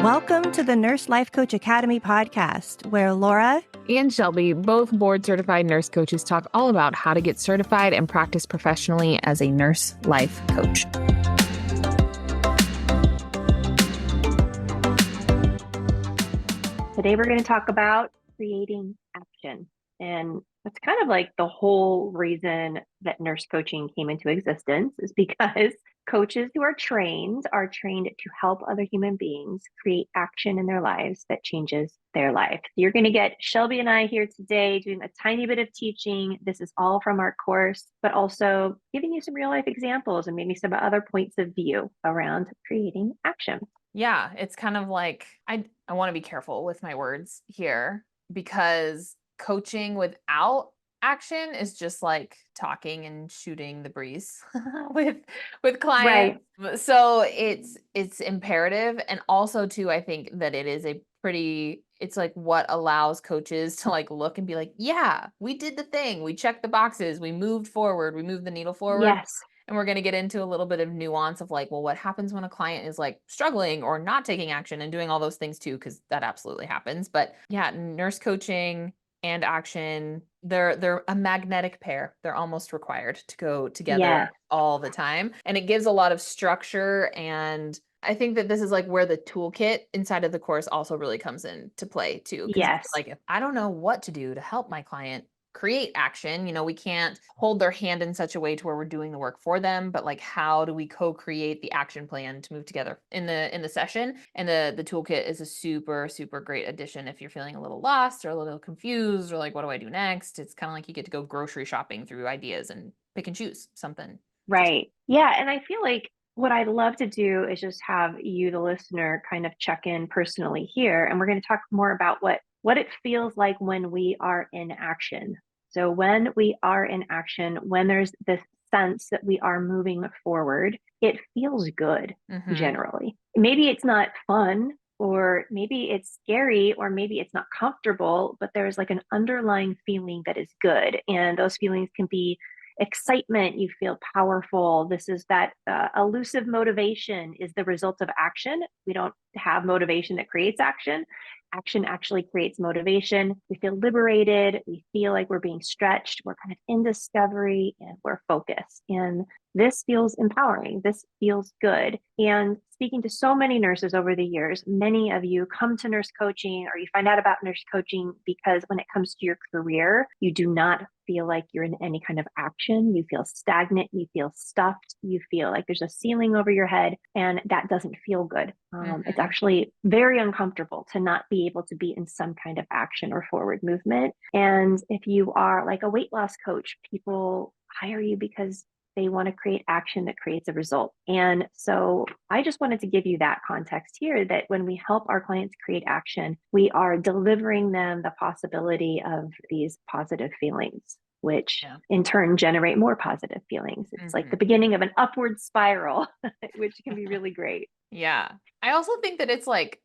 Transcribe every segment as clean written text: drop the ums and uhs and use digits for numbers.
Welcome to the Nurse Life Coach Academy podcast, where Laura and Shelby, both board-certified nurse coaches, talk all about how to get certified and practice professionally as a nurse life coach. Today we're going to talk about creating action. And that's kind of like the whole reason that nurse coaching came into existence, is because coaches who are trained to help other human beings create action in their lives that changes their life. You're going to get Shelby and I here today doing a tiny bit of teaching. This is all from our course, but also giving you some real life examples and maybe some other points of view around creating action. Yeah, it's kind of like, I want to be careful with my words here, because coaching without action is just like talking and shooting the breeze with clients. Right. So it's imperative. And also too, I think that it is it's like what allows coaches to like look and be like, yeah, we did the thing. We checked the boxes. We moved forward. We moved the needle forward. Yes. And we're going to get into a little bit of nuance of like, well, what happens when a client is like struggling or not taking action and doing all those things too, because that absolutely happens. But yeah, nurse coaching and action, they're a magnetic pair. They're almost required to go together all the time. And it gives a lot of structure. And I think that this is like where the toolkit inside of the course also really comes into play too. Yes. Like, if I don't know what to do to help my client create action, we can't hold their hand in such a way to where we're doing the work for them, but like, how do we co-create the action plan to move together in the session? And the toolkit is a super, super great addition if you're feeling a little lost or a little confused or like, what do I do next? It's kind of like you get to go grocery shopping through ideas and pick and choose something. Right. Yeah. And I feel like what I'd love to do is just have you, the listener, kind of check in personally here. And we're going to talk more about what it feels like when we are in action. So when we are in action, when there's this sense that we are moving forward, it feels good generally. Maybe it's not fun, or maybe it's scary, or maybe it's not comfortable, but there's like an underlying feeling that is good. And those feelings can be excitement. You feel powerful. This is that elusive motivation is the result of action. We don't have motivation that creates action. Action actually creates motivation. We feel liberated. We feel like we're being stretched. We're kind of in discovery and we're focused. And this feels empowering. This feels good. And speaking to so many nurses over the years, many of you come to nurse coaching, or you find out about nurse coaching because when it comes to your career, you do not feel like you're in any kind of action. You feel stagnant. You feel stuffed. You feel like there's a ceiling over your head, and that doesn't feel good. It's actually very uncomfortable to not be able to be in some kind of action or forward movement. And if you are like a weight loss coach, people hire you because they want to create action that creates a result. And so I just wanted to give you that context here, that when we help our clients create action, we are delivering them the possibility of these positive feelings, which in turn generate more positive feelings. It's like the beginning of an upward spiral, which can be really great. Yeah. I also think that it's like,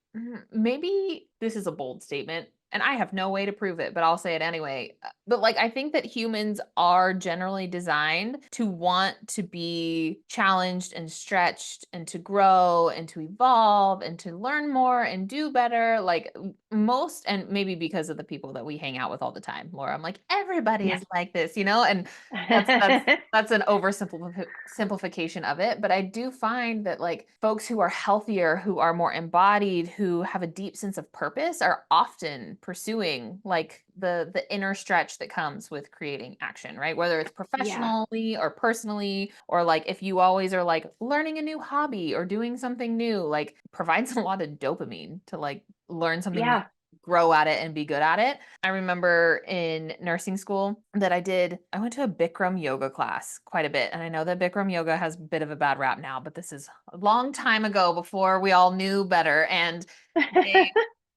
maybe this is a bold statement, and I have no way to prove it, but I'll say it anyway. But like, I think that humans are generally designed to want to be challenged and stretched and to grow and to evolve and to learn more and do better. Like most, and maybe because of the people that we hang out with all the time, Laura, I'm like, everybody is like this, and that's an oversimplification of it. But I do find that like folks who are healthier, who are more embodied, who have a deep sense of purpose are often pursuing like the inner stretch that comes with creating action, right? Whether it's professionally or personally, or like if you always are like learning a new hobby or doing something new, like provides a lot of dopamine to like learn something new, grow at it and be good at it. I remember in nursing school that I went to a Bikram yoga class quite a bit. And I know that Bikram yoga has a bit of a bad rap now, but this is a long time ago before we all knew better. And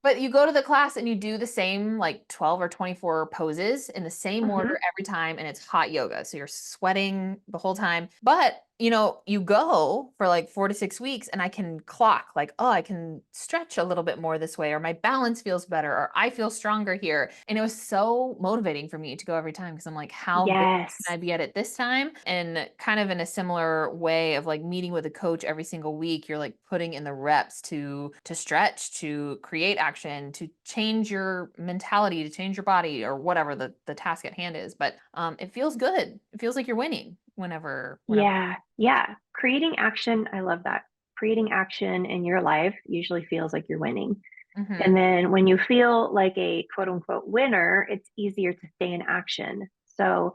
but you go to the class and you do the same like 12 or 24 poses in the same order every time. And it's hot yoga. So you're sweating the whole time. But you go for like 4 to 6 weeks and I can clock like, oh, I can stretch a little bit more this way, or my balance feels better, or I feel stronger here. And it was so motivating for me to go every time because I'm like, how good can I Yes. be at it this time? And kind of in a similar way of like meeting with a coach every single week, you're like putting in the reps to stretch, to create action, to change your mentality, to change your body, or whatever the task at hand is. But it feels good. It feels like you're winning whenever. Yeah. Yeah. Creating action. I love that. Creating action in your life usually feels like you're winning. Hmm. And then when you feel like a quote unquote winner, it's easier to stay in action. So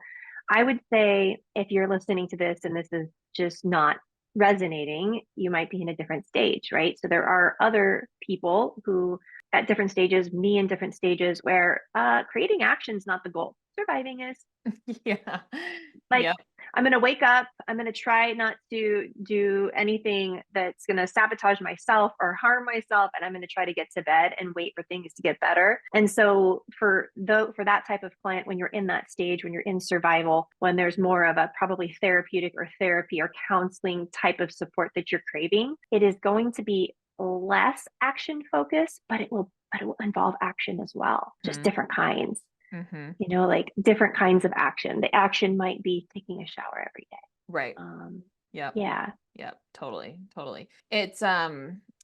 I would say if you're listening to this and this is just not resonating, you might be in a different stage, right? So there are other people who at different stages, me in different stages, where creating action is not the goal. Surviving is. Yeah. Like, Yep. I'm going to wake up, I'm going to try not to do anything that's going to sabotage myself or harm myself, and I'm going to try to get to bed and wait for things to get better. And so for that type of client, when you're in that stage, when you're in survival, when there's more of a probably therapeutic or therapy or counseling type of support that you're craving, it is going to be less action focused, but it will involve action as well, just different kinds. Mm-hmm. Like different kinds of action. The action might be taking a shower every day. Right. Um, Yep. yeah. Yep, totally, totally. It's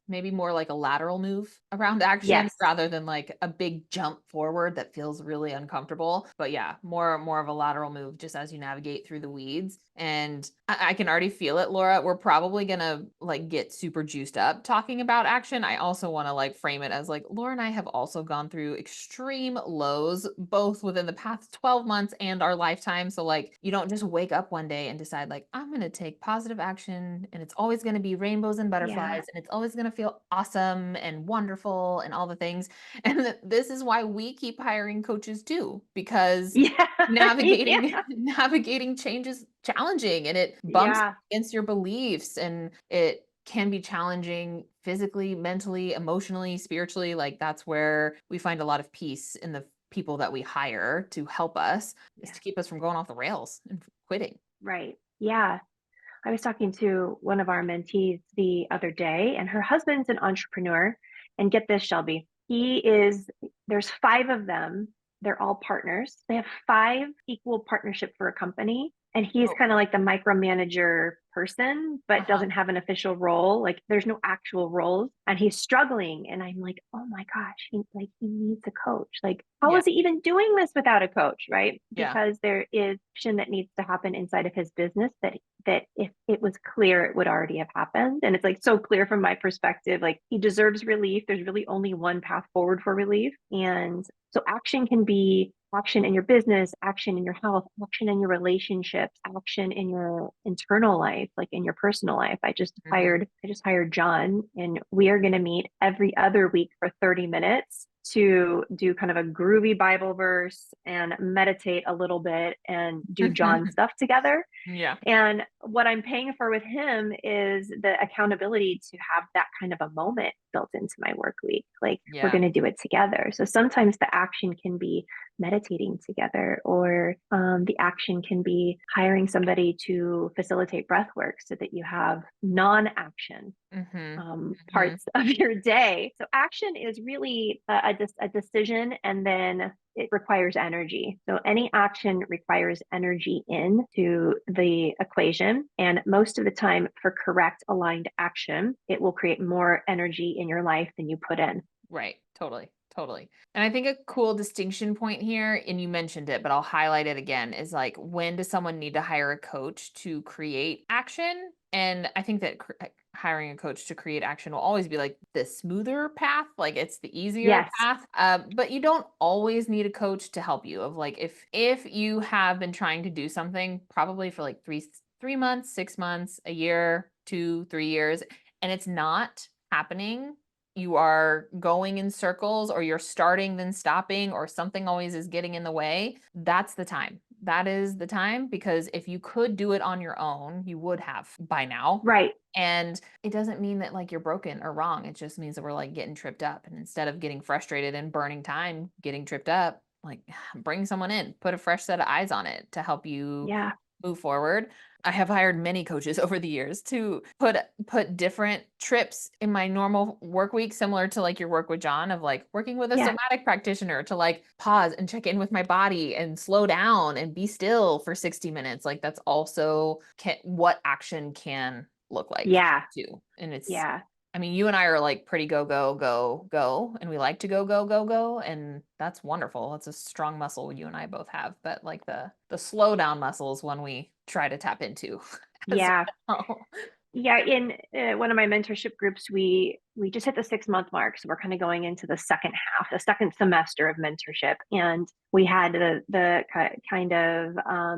maybe more like a lateral move around action Yes. rather than like a big jump forward that feels really uncomfortable. But yeah, more of a lateral move just as you navigate through the weeds. And I can already feel it, Laura. We're probably gonna like get super juiced up talking about action. I also want to like frame it as like Laura and I have also gone through extreme lows, both within the past 12 months and our lifetime. So like you don't just wake up one day and decide like I'm gonna take positive action and it's always gonna be rainbows and Yeah. butterflies and it's always gonna feel awesome and wonderful and all the things. And this is why we keep hiring coaches too, because Yeah. navigating Yeah. navigating change is challenging and it bumps Yeah. against your beliefs, and it can be challenging physically, mentally, emotionally, spiritually. Like that's where we find a lot of peace in the people that we hire to help us, is Yeah. to keep us from going off the rails and quitting. Right. Yeah. I was talking to one of our mentees the other day, and her husband's an entrepreneur. And get this, Shelby, there's five of them. They're all partners. They have five equal partnership for a company. And he's Oh, kind of like the micromanager person, but uh-huh. doesn't have an official role. Like there's no actual roles. And he's struggling. And I'm like, oh my gosh, he needs a coach. Like, how Yeah. is he even doing this without a coach? Right. Yeah. Because there is action that needs to happen inside of his business that if it was clear, it would already have happened. And it's like so clear from my perspective, like he deserves relief. There's really only one path forward for relief. And so action can be action in your business, action in your health, action in your relationships, action in your internal life, like in your personal life. Hmm. I just hired John, and we are going to meet every other week for 30 minutes to do kind of a groovy Bible verse and meditate a little bit and do John stuff together. Yeah. And what I'm paying for with him is the accountability to have that kind of a moment built into my work week. Like we're Yeah. going to do it together. So sometimes the action can be meditating together, or the action can be hiring somebody to facilitate breath work so that you have non-action Hmm. Hmm. parts of your day. So action is really a decision, and then it requires energy. So any action requires energy into the equation. And most of the time, for correct aligned action, it will create more energy in your life than you put in. Right. Totally. Totally. And I think a cool distinction point here, and you mentioned it, but I'll highlight it again, is like when does someone need to hire a coach to create action? And I think that hiring a coach to create action will always be like the smoother path, like it's the easier Yes. path. But you don't always need a coach to help you. Of like if you have been trying to do something probably for like three months, 6 months, a year, 2, 3 years, and it's not happening, you are going in circles, or you're starting then stopping, or something always is getting in the way, that's the time. That is the time, because if you could do it on your own, you would have by now. Right. And it doesn't mean that like you're broken or wrong. It just means that we're like getting tripped up. And instead of getting frustrated and burning time, getting tripped up, like bring someone in, put a fresh set of eyes on it to help you Yeah. move forward. I have hired many coaches over the years to put different trips in my normal work week, similar to like your work with John of like working with a Yeah. somatic practitioner to like pause and check in with my body and slow down and be still for 60 minutes. Like that's also what action can look like Yeah. too. And it's, Yeah. I mean, you and I are like pretty go, go, go, go, and we like to go, go, go, go. And that's wonderful. It's a strong muscle you and I both have. But like the slow down muscle is one we try to tap into as Yeah. well. Yeah, in one of my mentorship groups, we just hit the 6 month mark, so we're kind of going into the second half, the second semester of mentorship, and we had the kind of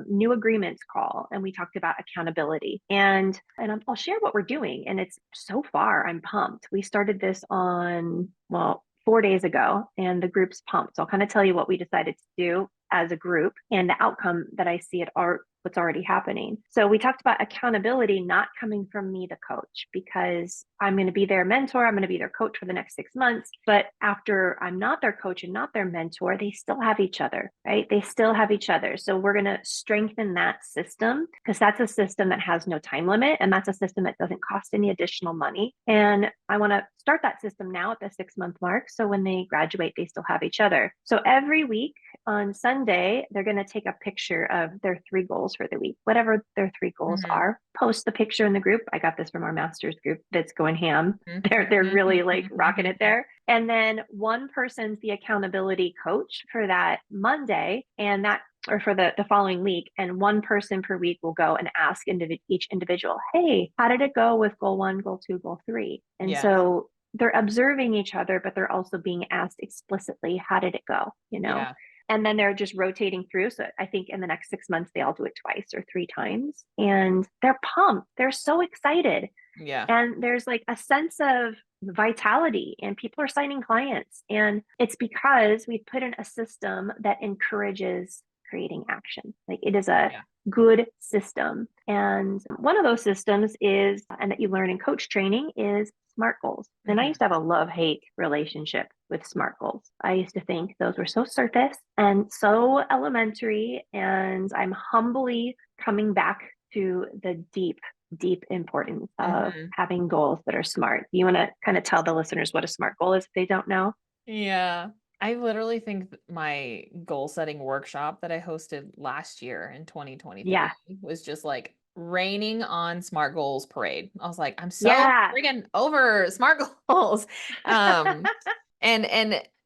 new agreements call, and we talked about accountability, and I'll share what we're doing, and it's so far I'm pumped. We started this on well 4 days ago, and the group's pumped. So I'll kind of tell you what we decided to do as a group and the outcome that I see at our what's already happening. So we talked about accountability not coming from me, the coach, because I'm going to be their mentor. I'm going to be their coach for the next 6 months. But after I'm not their coach and not their mentor, they still have each other, right? They still have each other. So we're going to strengthen that system because that's a system that has no time limit. And that's a system that doesn't cost any additional money. And I want to start that system now at the 6 month mark. So when they graduate, they still have each other. So every week on Sunday, they're going to take a picture of their 3 goals for the week, whatever their 3 goals are, post the picture in the group. I got this from our master's group that's going ham. They're really like rocking it there. And then one person's the accountability coach for that Monday and that or for the following week. And one person per week will go and ask each individual, hey, how did it go with goal 1, goal 2, goal 3? And so they're observing each other, but they're also being asked explicitly, how did it go? Yeah. And then they're just rotating through. So I think in the next 6 months, they all do it twice or 3 times. And they're pumped. They're so excited. Yeah. And there's like a sense of vitality and people are signing clients. And it's because we've put in a system that encourages creating action. Like it is a good system. And one of those systems is, and that you learn in coach training, is SMART goals. And I used to have a love-hate relationship with SMART goals. I used to think those were so surface and so elementary. And I'm humbly coming back to the deep importance of having goals that are SMART. You want to kind of tell the listeners what a SMART goal is if they don't know? Yeah. I literally think my goal setting workshop that I hosted last year in 2023 was just like raining on SMART goals parade. I was like, I'm so friggin' over SMART goals. And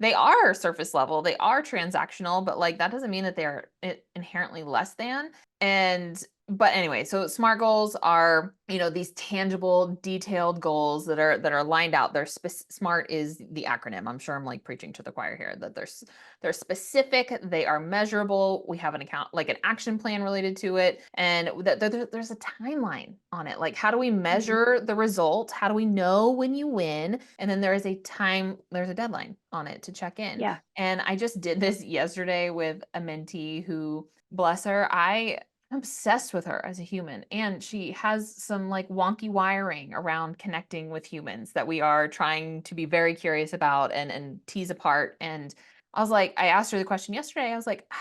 they are surface level, they are transactional, but like that doesn't mean that they are inherently less than. But anyway, so SMART goals are, these tangible, detailed goals that are lined out. SMART is the acronym. I'm sure I'm like preaching to the choir here that they're specific, they are measurable. We have an action plan related to it, and there's a timeline on it. Like, how do we measure the result? How do we know when you win? And then there's a deadline on it to check in. Yeah. And I just did this yesterday with a mentee who, bless her, I'm obsessed with her as a human, and she has some like wonky wiring around connecting with humans that we are trying to be very curious about and tease apart. And I asked her the question yesterday. I was like,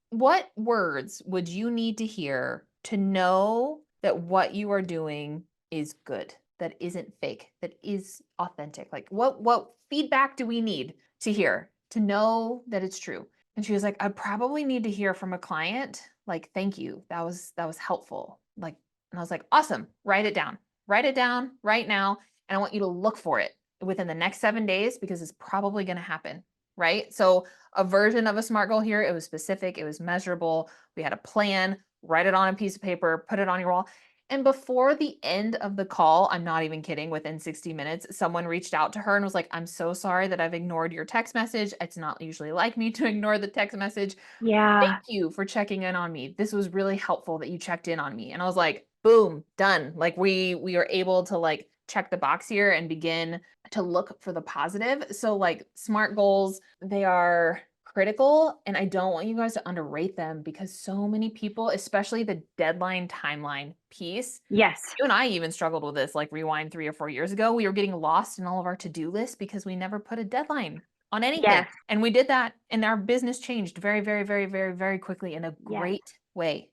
what words would you need to hear to know that what you are doing is good, that isn't fake, that is authentic? Like what feedback do we need to hear to know that it's true? And she was like, I probably need to hear from a client, like, thank you. That was helpful. Like, and I was like, awesome. Write it down right now. And I want you to look for it within the next 7 days because it's probably going to happen. Right. So a version of a SMART goal here, it was specific, it was measurable. We had a plan, write it on a piece of paper, put it on your wall. And before the end of the call, I'm not even kidding, within 60 minutes, someone reached out to her and was like, I'm so sorry that I've ignored your text message. It's not usually like me to ignore the text message. Yeah. Thank you for checking in on me. This was really helpful that you checked in on me. And I was like, boom, done. Like we are able to like check the box here and begin to look for the positive. So like SMART goals, they are critical, and I don't want you guys to underrate them because so many people, especially the deadline timeline piece. Yes. You and I even struggled with this, like rewind 3 or 4 years ago. We were getting lost in all of our to-do lists because we never put a deadline on anything. Yes. And we did that, and our business changed very, very, very, very, very quickly in a great way.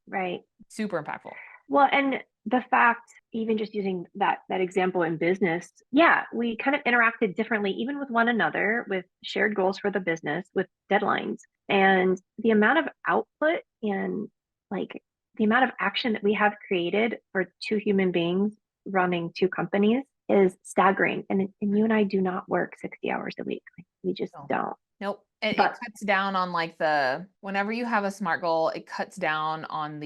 Right. Super impactful. Well, and the fact, even just using that example in business, yeah, we kind of interacted differently, even with one another, with shared goals for the business, with deadlines, and the amount of output and like the amount of action that we have created for two human beings running two companies is staggering. And you and I do not work 60 hours a week. Like, we just No. don't. Nope. It But cuts down on like whenever you have a SMART goal, it cuts down on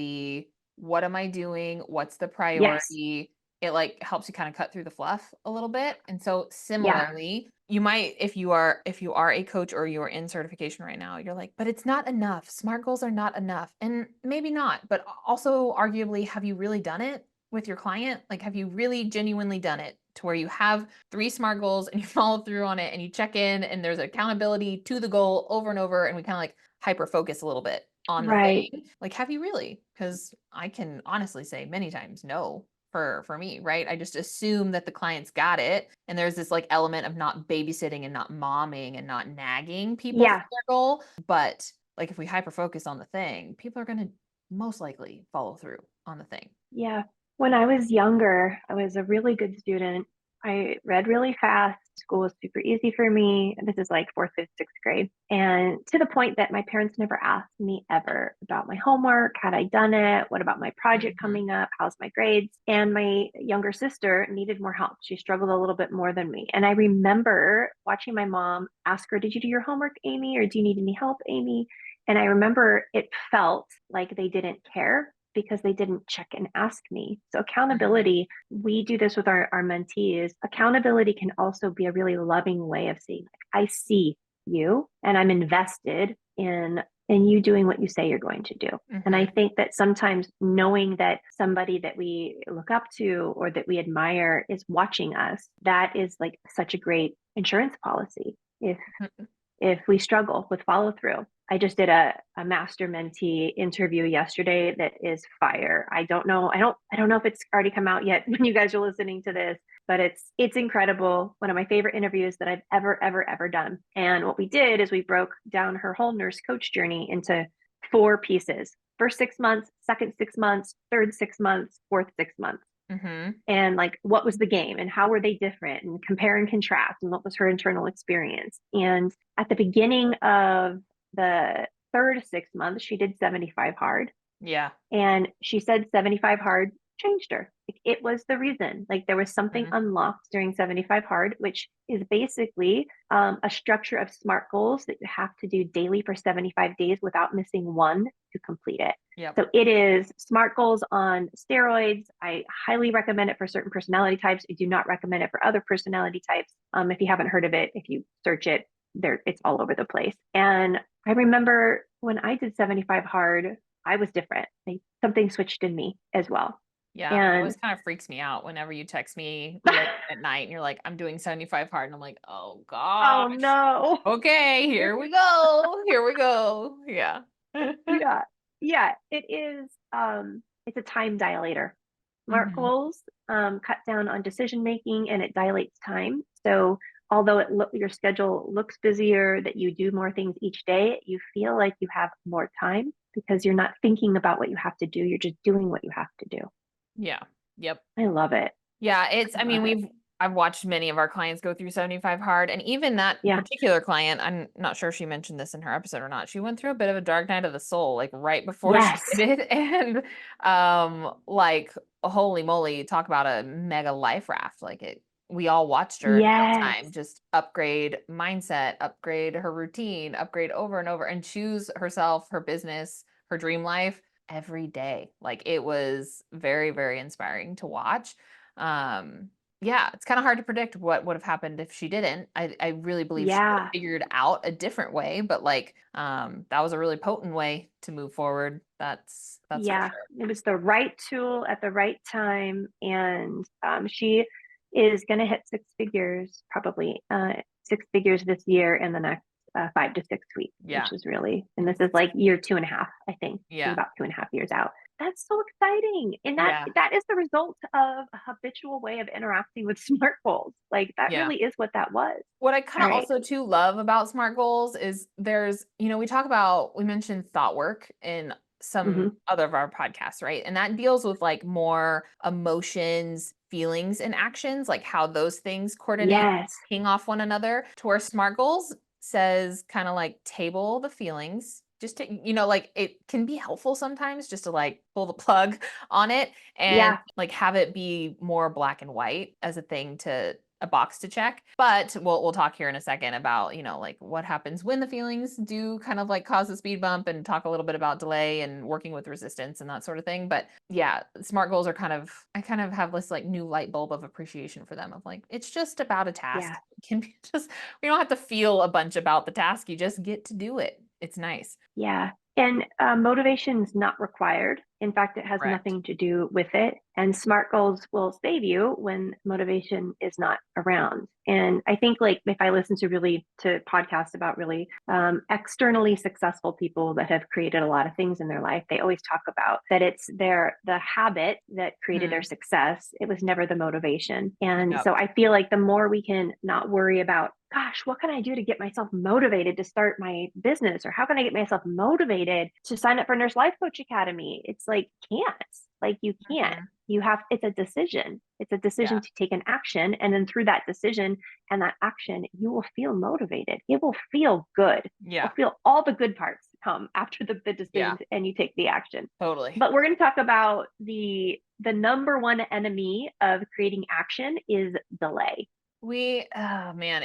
what am I doing? What's the yes, priority? It like helps you kind of cut through the fluff a little bit. And so yeah, similarly, you might, if you are a coach or you are in certification right now, you're like, but it's not enough. SMART goals are not enough. And maybe not, but also arguably, have you really done it with your client? Like, have you really genuinely done it to where you have 3 SMART goals and you follow through on it and you check in and there's accountability to the goal over and over, and we kind of like hyper focus a little bit on the right. thing. Like, have you really? Because I can honestly say many times no for me, right? I just assume that the client's got it. And there's this like element of not babysitting and not momming and not nagging people for Yeah, their goal. But like if we hyper focus on the thing, people are gonna most likely follow through on the thing. yeah. When I was younger, I was a really good student. I read really fast. School was super easy for me. This is like fourth, fifth, sixth grade. And to the point that my parents never asked me ever about my homework. Had I done it? What about my project Mhm. coming up? How's my grades? And my younger sister needed more help. She struggled a little bit more than me. And I remember watching my mom ask her, "Did you do your homework, Amy? Or do you need any help, Amy?" And I remember it felt like they didn't care because they didn't check and ask me. So Mhm. accountability, we do this with our mentees. Accountability can also be a really loving way of saying, like, I see you and I'm invested in you doing what you say you're going to do. And I Mhm. think that sometimes knowing that somebody that we look up to or that we admire is watching us, that is like such a great insurance policy. Mhm. If we struggle with follow through. I just did a master mentee interview yesterday that is fire. I don't know. I don't know if it's already come out yet when you guys are listening to this, but it's incredible. One of my favorite interviews that I've ever done. And what we did is we broke down her whole nurse coach journey into 4 pieces. First 6 months, second 6 months, third 6 months, fourth 6 months, Mhm. and like what was the game and how were they different, and compare and contrast, and what was her internal experience. And at the beginning of the third 6 months she did 75 hard, Yeah. and she said 75 hard changed her. It was the reason. Like there was something Mhm. unlocked during 75 hard, which is basically a structure of SMART goals that you have to do daily for 75 days without missing one to complete it. Yep. So it is SMART goals on steroids. I highly recommend it for certain personality types. I do not recommend it for other personality types. If you haven't heard of it, if you search it, there it's all over the place. And I remember when I did 75 hard, I was different. Like something switched in me as well. Yeah, it And always kind of freaks me out whenever you text me late at night and you're like, I'm doing 75 hard. And I'm like, oh oh gosh. no. Okay, here we go. Here we go. Yeah. Yeah. Yeah, it is it's a time dilator. SMART Mhm. goals cut down on decision making and it dilates time. So although your schedule looks busier, that you do more things each day, you feel like you have more time because you're not thinking about what you have to do. You're just doing what you have to do. Yeah. Yep. I love it. Yeah, I I mean, love it. I've watched many of our clients go through 75 hard, and even that Yeah. particular client, I'm not sure if she mentioned this in her episode or not. She went through a bit of a dark night of the soul, like right before she Yes. did it. And like holy moly, talk about a mega life raft. We all watched her in real Yes. time just upgrade mindset, upgrade her routine, upgrade over and over, and choose herself, her business, her dream life every day. Like it was very, very inspiring to watch. um yeah, it's kind of hard to predict what would have happened if she didn't. I really believe she would have Yeah. figured out a different way, but like that was a really potent way to move forward. That's for Yeah, sure. it was the right tool at the right time, and she is going to hit six figures, probably 6 figures this year in the next 5 to 6 weeks, Yeah. which is really, and this It's is like year 2.5, I think. She's yeah. about 2.5 years out. That's so exciting, and that Yeah. that is the result of a habitual way of interacting with smart goals. Like that Yeah. really is what that was. What I kind All of right. also too love about SMART goals is we mentioned thought work in Mhm. some other of our podcasts, right? And that deals with like more emotions, feelings, and actions, like how those things coordinate, Yes. ping off one another. To where SMART goals says kind of like table the feelings. Just to, like it can be helpful sometimes just to like pull the plug on it and Yeah. like have it be more black and white as a box to check. But we'll talk here in a second about, like what happens when the feelings do kind of like cause a speed bump, and talk a little bit about delay and working with resistance and that sort of thing. But yeah, SMART goals are I kind of have this like new light bulb of appreciation for them, of like, it's just about a task. Yeah. It can be just, we don't have to feel a bunch about the task. You just get to do it. It's nice. Yeah. And motivation is not required. In fact, it has Correct. nothing to do with it. And SMART goals will save you when motivation is not around. And I think, like, if I listen to podcasts about really externally successful people that have created a lot of things in their life, they always talk about that it's the habit that created their Mhm. success. It was never the motivation. And Yep. so I feel like the more we can not worry about, gosh, what can I do to get myself motivated to start my business? Or how can I get myself motivated to sign up for Nurse Life Coach Academy? It's like, you can't. Mhm. It's a decision. It's a Yeah. decision to take an action. And then through that decision and that action, you will feel motivated. It will feel good. Yeah. You'll feel all the good parts come after the Yeah. decision and you take the action. Totally. But we're going to talk about the number one enemy of creating action is delay. Oh man,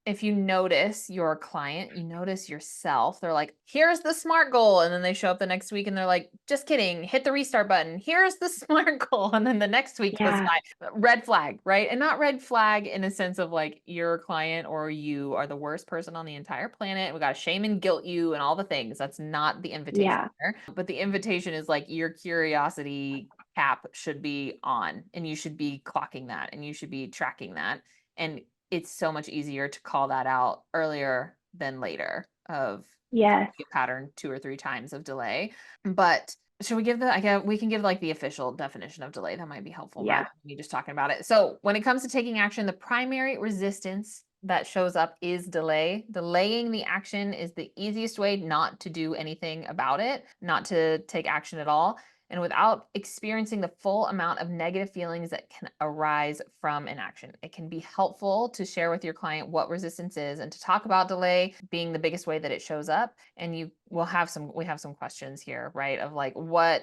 if you notice your client, you notice yourself, they're like, here's the SMART goal. And then they show up the next week and they're like, just kidding, hit the restart button. Here's the SMART goal. And then the next week goes Yeah. by. Red flag, right? And not red flag in a sense of like your client or you are the worst person on the entire planet. We got to shame and guilt you and all the things. That's not the invitation Yeah. here. But the invitation is like your curiosity cap should be on, and you should be clocking that, and you should be tracking that. And it's so much easier to call that out earlier than later of if you Yes. see a pattern 2 or 3 times of delay. But should we give I guess we can give like the official definition of delay. That might be helpful rather Yeah. than me just talking about it. So when it comes to taking action, the primary resistance that shows up is delay. Delaying the action is the easiest way not to do anything about it, not to take action at all, and without experiencing the full amount of negative feelings that can arise from inaction. It can be helpful to share with your client what resistance is and to talk about delay being the biggest way that it shows up. And we have some questions here, right? Of like,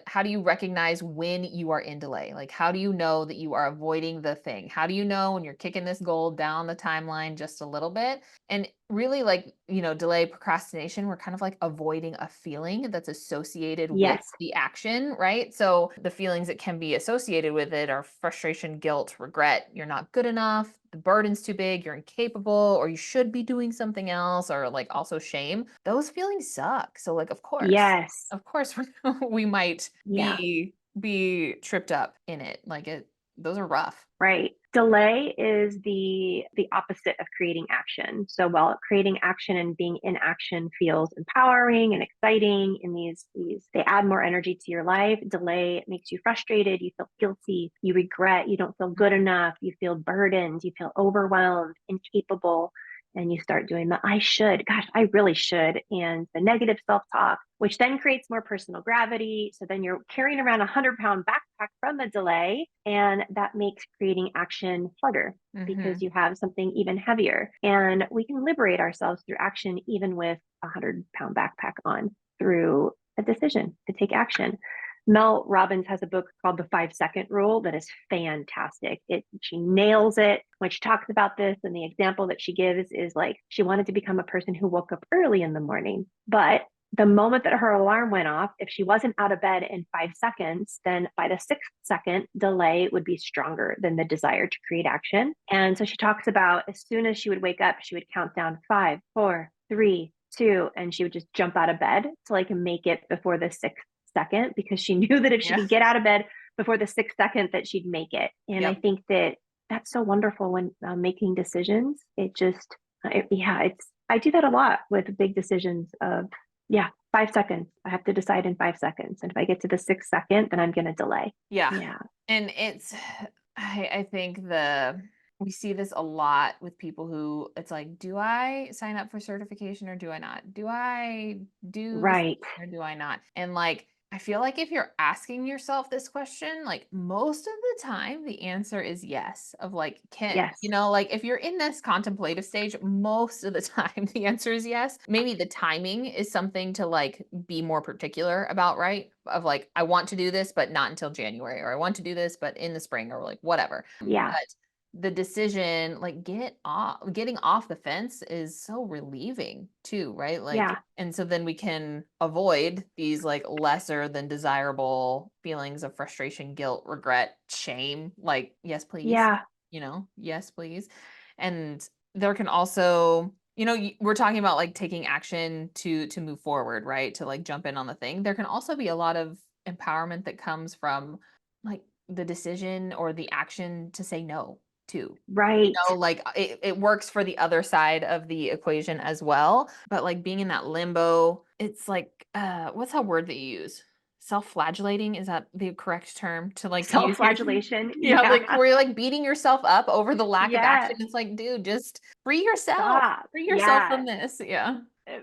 how do you recognize when you are in delay? Like, how do you know that you are avoiding the thing? How do you know when you're kicking this goal down the timeline just a little bit? And really, like, delay, procrastination, we're kind of like avoiding a feeling that's associated with Yes. the action, right? So the feelings that can be associated with it are frustration, guilt, regret. You're not good enough. The burden's too big. You're incapable, or you should be doing something else, or like also shame. Those feelings suck. So like, Yes. of course, we might Yeah. be tripped up in it. Like those are rough. Right. Delay is the opposite of creating action. So while creating action and being in action feels empowering and exciting, and these they add more energy to your life, delay makes you frustrated, you feel guilty, you regret, you don't feel good enough, you feel burdened, you feel overwhelmed, incapable, and you start doing the I should, gosh, I really should, and the negative self-talk, which then creates more personal gravity. So then you're carrying around a 100-pound backpack from the delay, and that makes creating action harder because Mm-hmm. you have something even heavier. And we can liberate ourselves through action, even with a 100-pound backpack on, through a decision to take action. Mel Robbins has a book called The 5 Second Rule that is fantastic. She nails it when she talks about this. And the example that she gives is like she wanted to become a person who woke up early in the morning, but the moment that her alarm went off, if she wasn't out of bed in 5 seconds, then by the 6th second, delay would be stronger than the desire to create action. And so she talks about as soon as she would wake up, she would count down 5, 4, 3, 2, and she would just jump out of bed to like make it before the 6th second, because she knew that if she Yeah. could get out of bed before the 6th second, that she'd make it. And I Yep. think that that's so wonderful when making decisions. I do that a lot with big decisions of, 5 seconds. I have to decide in 5 seconds. And if I get to the 6th second, then I'm going to delay. Yeah. Yeah. And I think we see this a lot with people who it's like, do I sign up for certification or do I not? Do I do this Right. or do I not? And like, I feel like if you're asking yourself this question, like most of the time, the answer is yes. Of like, can, Yes. like if you're in this contemplative stage, most of the time, the answer is yes. Maybe the timing is something to like be more particular about, right? Of like, I want to do this, but not until January, or I want to do this, but in the spring, or like whatever. Yeah. But the decision, like getting off the fence is so relieving too, right? Like, Yeah. and so then we can avoid these like lesser than desirable feelings of frustration, guilt, regret, shame, like, yes, please, Yeah. yes, please. And there can also, we're talking about like taking action to move forward, right? To like jump in on the thing. There can also be a lot of empowerment that comes from like the decision or the action to say no too. Right. Like it works for the other side of the equation as well. But like being in that limbo, it's like, what's that word that you use? Self-flagellating, is that the correct term to like use here? Self-flagellation. Yeah, like Yeah. where you're like beating yourself up over the lack of action. Yes. It's like, dude, just free yourself. Stop. Free yourself Yeah. from this. Yeah.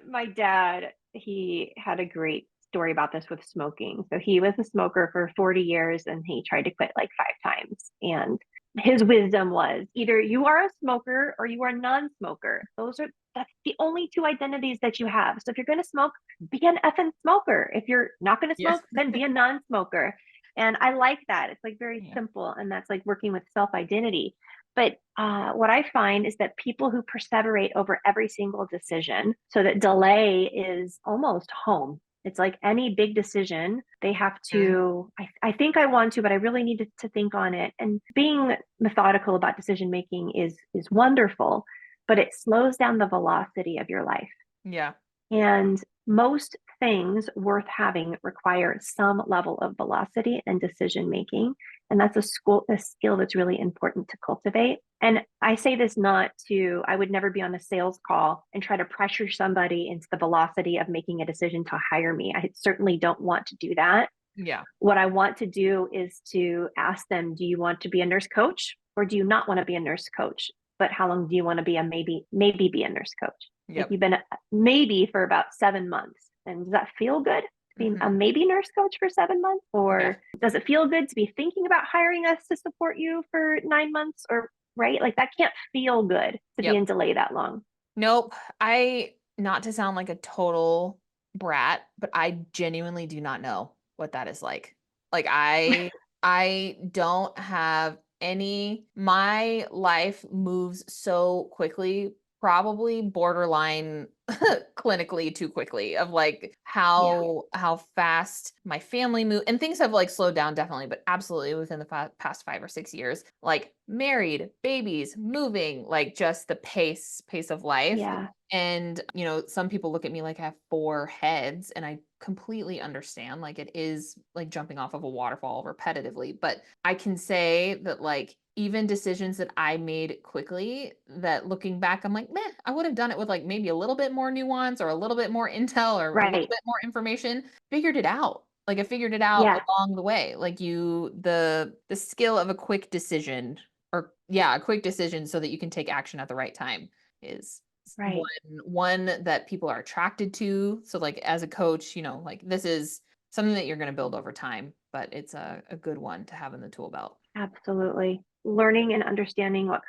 My dad, he had a great story about this with smoking. So he was a smoker for 40 years and he tried to quit like 5 times. And his wisdom was either you are a smoker or you are a non-smoker. That's the only two identities that you have. So if you're going to smoke, be an effing smoker. If you're not going to Yeah. smoke, then be a non-smoker. And I like that. It's like very Yeah. simple. And that's like working with self-identity. But what I find is that people who perseverate over every single decision, so that delay is almost home. It's like any big decision, they have Mhm. to, I think I want to, but I really need to think on it. And being methodical about decision making is wonderful, but it slows down the velocity of your life. Yeah. And most things worth having require some level of velocity and decision making. And that's a skill that's really important to cultivate. And I say this not to, I would never be on a sales call and try to pressure somebody into the velocity of making a decision to hire me. I certainly don't want to do that. Yeah. What I want to do is to ask them, do you want to be a nurse coach or do you not want to be a nurse coach? But how long do you want to be a maybe be a nurse coach? Like Yep. you've been a maybe for about 7 months. And does that feel good to be a Mhm. maybe nurse coach for 7 months? Yeah. Or does it feel good to be thinking about hiring us to support you for 9 months? Or right? Like that can't feel good to be Yep. in delay that long. Nope. Not to sound like a total brat, but I genuinely do not know what that is like. Like I don't have my life moves so quickly, probably borderline clinically too quickly, of like Yeah. how fast my family move, and things have like slowed down definitely, but absolutely within the past 5 or 6 years, like married, babies, moving, like just the pace of life. Yeah. And, some people look at me like I have four heads, and I completely understand. Like it is like jumping off of a waterfall repetitively. But I can say that, like, even decisions that I made quickly, that looking back, I'm like, meh, I would have done it with like maybe a little bit more nuance or a little bit more intel or a little Right. bit more information, figured it out. Like I figured it out Yeah. along the way. Like the skill of a quick decision, or yeah, a quick decision so that you can take action at the right time, is Right. one that people are attracted to. So like as a coach, like this is something that you're going to build over time, but it's a good one to have in the tool belt. Absolutely. Learning and understanding what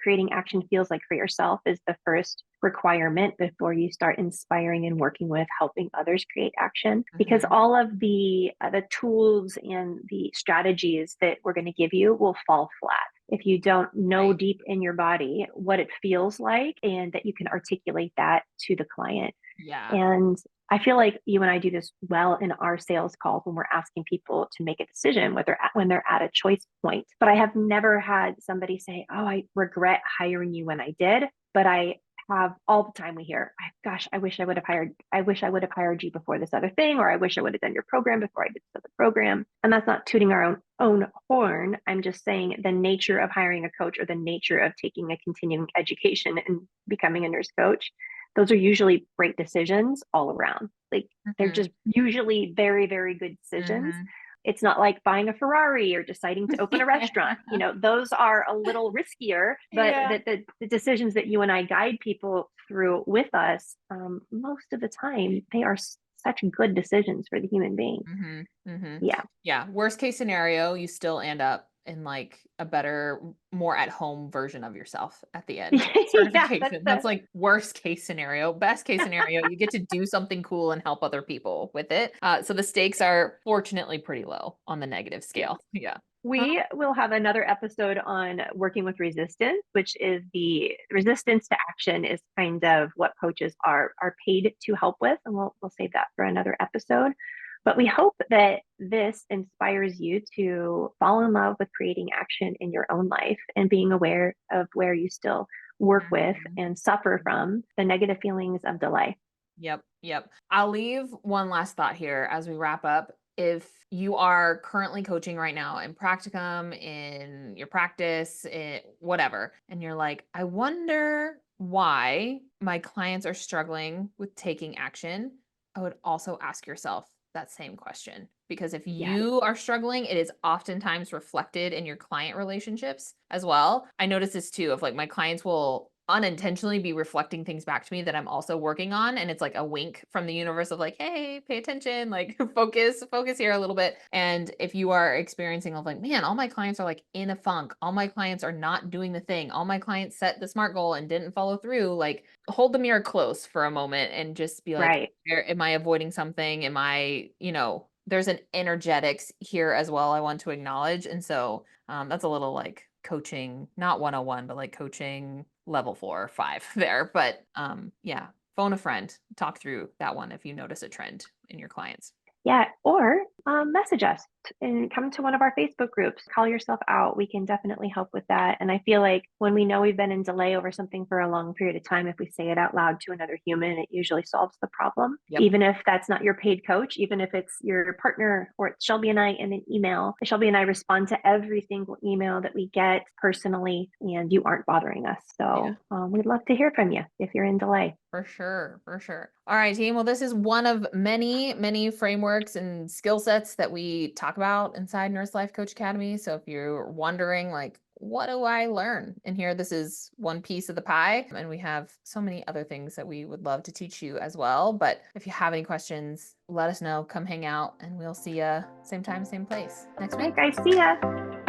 creating action feels like for yourself is the first requirement before you start inspiring and working with helping others create action. Because Mhm. all of the tools and the strategies that we're going to give you will fall flat if you don't know Right. deep in your body what it feels like and that you can articulate that to the client. Yeah. And I feel like you and I do this well in our sales calls when we're asking people to make a decision, when they're at a choice point. But I have never had somebody say, "Oh, I regret hiring you when I did." But I have all the time we hear, "Gosh, I wish I would have hired you before this other thing, or I wish I would have done your program before I did this other program." And that's not tooting our own horn. I'm just saying the nature of hiring a coach or the nature of taking a continuing education and becoming a nurse coach, those are usually great decisions all around. Like they're Mhm. just usually very, very good decisions. Mhm. It's not like buying a Ferrari or deciding to open a restaurant. Those are a little riskier, but Yeah. the decisions that you and I guide people through with us, most of the time, they are such good decisions for the human being. Yeah. Yeah. Worst case scenario, you still end up in like a better, more at home version of yourself at the end. Yeah, Certification. That's like worst case scenario. Best case scenario, you get to do something cool and help other people with it. So the stakes are fortunately pretty low on the negative scale. Yeah. We will have another episode on working with resistance, which is the resistance to action is kind of what coaches are paid to help with, and we'll save that for another episode. But we hope that this inspires you to fall in love with creating action in your own life and being aware of where you still work with and suffer from the negative feelings of delay. Yep. I'll leave one last thought here as we wrap up. If you are currently coaching right now in practicum, in your practice, whatever, and you're like, I wonder why my clients are struggling with taking action, I would also ask yourself that same question. Because if you are struggling, it is oftentimes reflected in your client relationships as well. I notice this too, of like my clients will unintentionally be reflecting things back to me that I'm also working on. And it's like a wink from the universe of like, hey, pay attention, like focus here a little bit. And if you are experiencing of like, man, all my clients are like in a funk, all my clients are not doing the thing, all my clients set the SMART goal and didn't follow through, like hold the mirror close for a moment and just be like, am I avoiding something? Am I, there's an energetics here as well I want to acknowledge. And so that's a little like coaching, not 101, but like coaching level 4 or 5 there. But yeah, phone a friend, talk through that one if you notice a trend in your clients. Yeah, or message us and come to one of our Facebook groups. Call yourself out. We can definitely help with that. And I feel like when we know we've been in delay over something for a long period of time, if we say it out loud to another human, it usually solves the problem. Even if that's not your paid coach, even if it's your partner or it's Shelby and I in an email. Shelby and I respond to every single email that we get personally, and you aren't bothering us. So we'd love to hear from you if you're in delay. For sure. All right, team. Well, this is one of many, many frameworks and skill sets that we talk about inside Nurse Life Coach Academy. So if you're wondering, like, what do I learn in here? This is one piece of the pie. And we have so many other things that we would love to teach you as well. But if you have any questions, let us know. Come hang out and we'll see you same time, same place next week. All right, guys. See ya.